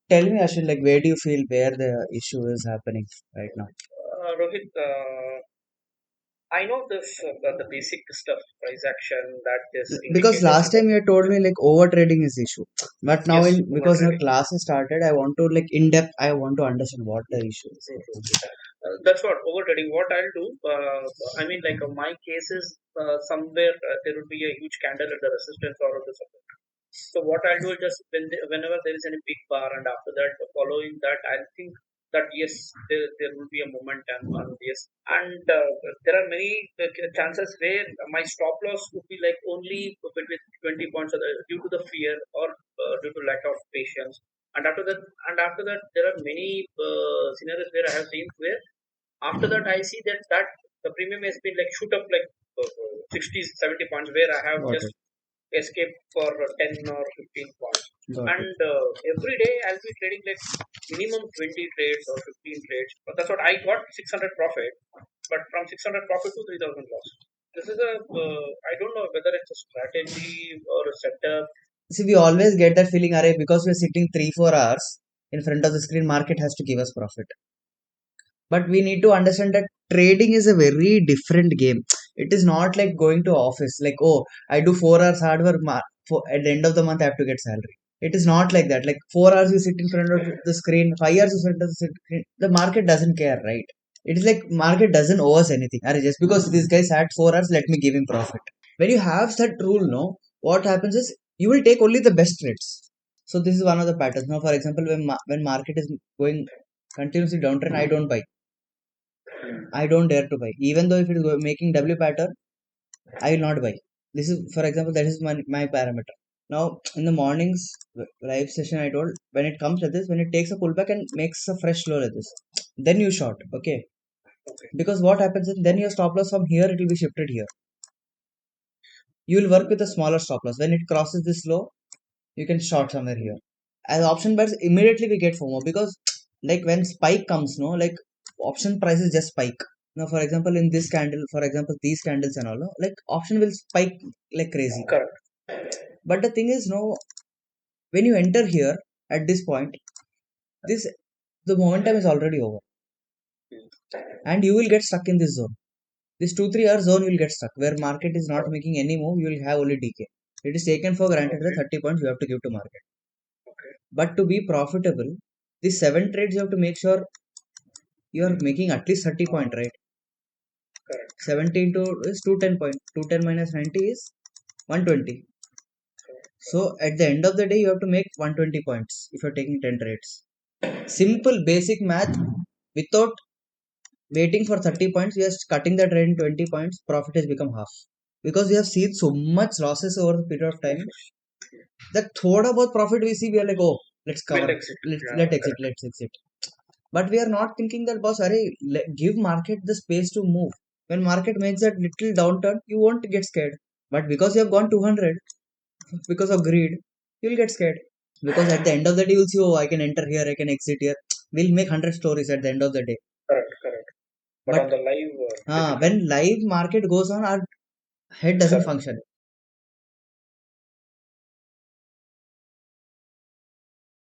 tell me, Ashwin, like where do you feel where the issue is happening right now? Rohit, I know this the basic stuff, price action, that this Because indicators last and all. time you told me like over trading is issue, but now Yes, in over because now trading. class has started, I want to like in depth. I want to understand what the issue is. True, true. That's what over trading. What I'll do, I mean, like my case is somewhere there will be a huge candle at the resistance or at the support. So what I'll do is just whenever there is any big bar, and after that, following that, I think that yes, there will be a momentum on this, and there are many chances where my stop loss would be like only between 20 points due to the fear or due to lack of patience. And after that, there are many scenarios where I have seen where after that I see that the premium has been like shoot up like 60, 70 points where I have Got just it. escape for 10 or 15 points. Got it. And every day I'll be trading like minimum 20 trades or 15 trades. But that's what I got 600 profit. But from 600 profit to 3000 loss. This is I don't know whether it's a strategy or a setup. See, we always get that feeling, array, because we're sitting 3 4 hours in front of the screen, market has to give us profit. But we need to understand that trading is a very different game. It is not like going to office, like, oh, I do 4 hours hard work, for, at the end of the month, I have to get salary. It is not like that. Like 4 hours you sit in front of the screen, 5 hours you sit in front of the screen. The market doesn't care, right? It is like market doesn't owe us anything. Arey, just because this guy sat 4 hours, let me give him profit. When you have that rule, no, what happens is you will take only the best trades. So this is one of the patterns. Now, for example, when market is going continuously downtrend, I don't buy. I don't dare to buy. Even though if it is making W pattern, I will not buy. This is, for example, that is my parameter. Now, in the mornings live session, I told when it comes like this, when it takes a pullback and makes a fresh low like this, then you short. Okay, Okay. because what happens is then your stop loss from here it will be shifted here. You will work with a smaller stop loss. When it crosses this low, you can short somewhere here. As option buyers, immediately we get FOMO because like when spike comes, no, like option prices just spike. Now, for example, in this candle, for example, these candles and all, no, like option will spike like crazy. Correct. But the thing is, no, when you enter here at this point, this the momentum is already over, and you will get stuck in this zone. This 2 3 hour zone you will get stuck where market is not making any move. You will have only decay. It is taken for granted the Okay. 30 points you have to give to market. Okay. But to be profitable, these 7 trades you have to make sure you are making at least 30 point, right? Correct. 17 to is 210 point. 210 minus 90 is 120. So at the end of the day, you have to make 120 points if you're taking 10 trades. Simple basic math without waiting for 30 points, just cutting the trade in 20 points, profit has become half. Because we have seen so much losses over the period of time that thoda bahut profit we see, we are like, oh, let's Will cover, exit. Yeah. let exit, Correct. let's exit. But we are not thinking that, boss, array, give market the space to move. When market makes that little downturn, you won't get scared. But because you have gone 200, because of greed, you'll get scared. Because at the end of the day, you'll see, oh, I can enter here, I can exit here. We'll make 100 stories at the end of the day. Correct. Correct. But on But the live, difficult. when live market goes on, our head doesn't Correct. function.